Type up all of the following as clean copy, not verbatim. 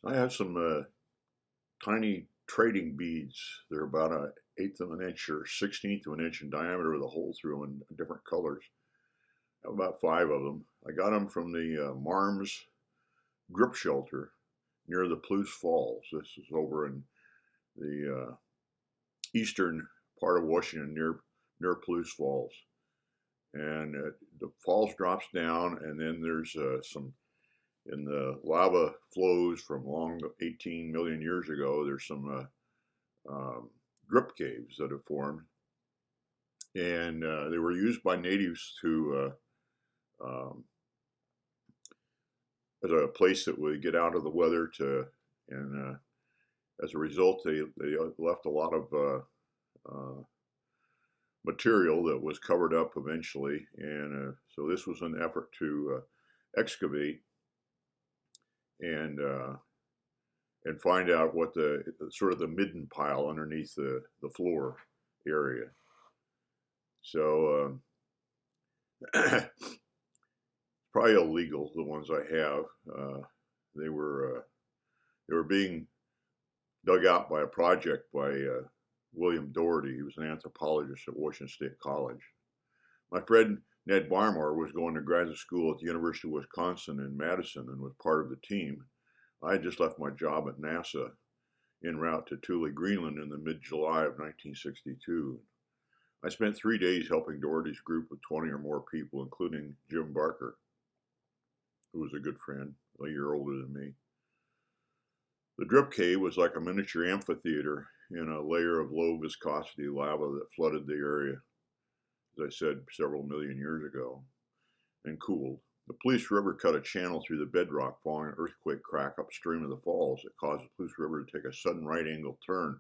I have some tiny trading beads. They're about an eighth of an inch or 16th of an inch in diameter with a hole through them in different colors. I have about 5 of them. I got them from the Marms grip shelter near the Palouse Falls. This is over in the eastern part of Washington near Palouse Falls. And the falls drops down, and then there's some in the lava flows from long 18 million years ago. There's some drip caves that have formed, and they were used by natives to as a place that would get out of the weather and as a result, they left a lot of material that was covered up eventually, and so this was an effort to excavate and find out what the sort of the midden pile underneath the floor area. So probably illegal, the ones I have. They were being dug out by a project by William Doherty. He was an anthropologist at Washington State College. My friend Ned Barmore was going to graduate school at the University of Wisconsin in Madison and was part of the team. I had just left my job at NASA en route to Thule, Greenland in the mid-July of 1962. I spent 3 days helping Doherty's group of 20 or more people, including Jim Barker, who was a good friend, a year older than me. The drip cave was like a miniature amphitheater in a layer of low viscosity lava that flooded the area, as I said, several million years ago, and cooled. The Palouse River cut a channel through the bedrock following an earthquake crack upstream of the falls that caused the Palouse River to take a sudden right-angle turn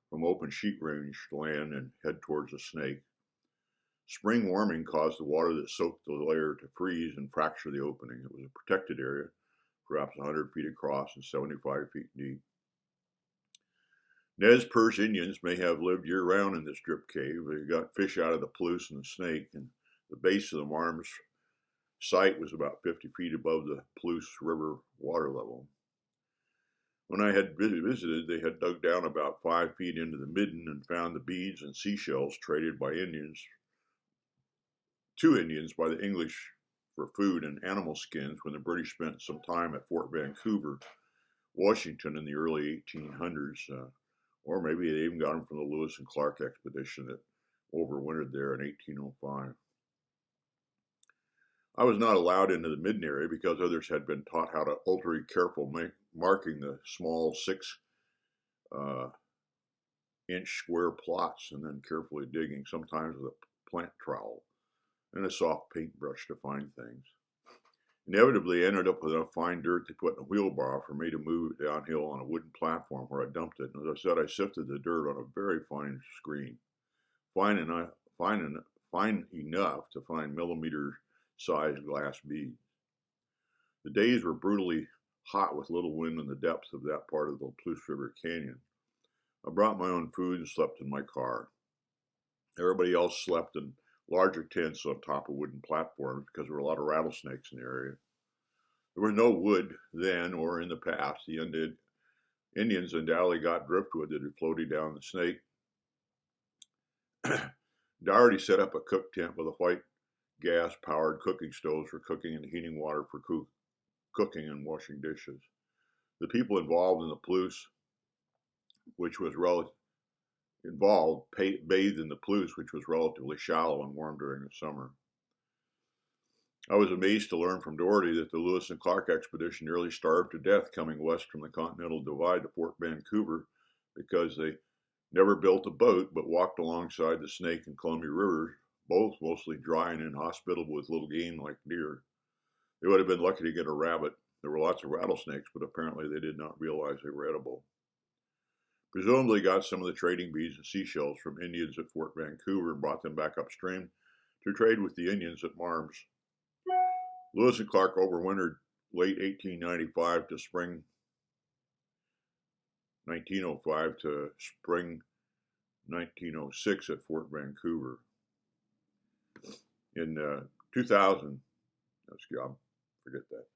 from open sheet range land and head towards the Snake. Spring warming caused the water that soaked the layer to freeze and fracture the opening. It was a protected area, perhaps 100 feet across and 75 feet deep. Nez Perce Indians may have lived year-round in this drip cave. They got fish out of the Palouse and the Snake, and the base of the Marms site was about 50 feet above the Palouse River water level. When I had visited, they had dug down about 5 feet into the midden and found the beads and seashells traded by Indians to Indians by the English for food and animal skins when the British spent some time at Fort Vancouver, Washington in the early 1800s, or maybe they even got them from the Lewis and Clark expedition that overwintered there in 1805. I was not allowed into the midden area because others had been taught how to ultra careful marking the small 6-inch square plots and then carefully digging, sometimes with a plant trowel and a soft paintbrush to find things. Inevitably, I ended up with enough fine dirt to put in a wheelbarrow for me to move it downhill on a wooden platform where I dumped it. And as I said, I sifted the dirt on a very fine screen, fine enough to find millimeter-sized glass beads. The days were brutally hot with little wind in the depths of that part of the Palouse River Canyon. I brought my own food and slept in my car. Everybody else slept in larger tents on top of wooden platforms because there were a lot of rattlesnakes in the area. There was no wood then or in the past. The Indians undoubtedly got driftwood that had floated down the Snake. Doherty set up a cook tent with a white gas-powered cooking stoves for cooking and heating water for cooking and washing dishes. The people involved in the Palouse, which was bathed in the Palouse, which was relatively shallow and warm during the summer. I was amazed to learn from Doherty that the Lewis and Clark expedition nearly starved to death coming west from the Continental Divide to Fort Vancouver because they never built a boat but walked alongside the Snake and Columbia Rivers, both mostly dry and inhospitable with little game like deer. They would have been lucky to get a rabbit. There were lots of rattlesnakes, but apparently they did not realize they were edible. Presumably got some of the trading beads and seashells from Indians at Fort Vancouver and brought them back upstream to trade with the Indians at Marms. Lewis and Clark overwintered late 1895 to spring 1905 to spring 1906 at Fort Vancouver. In 2000, forget that.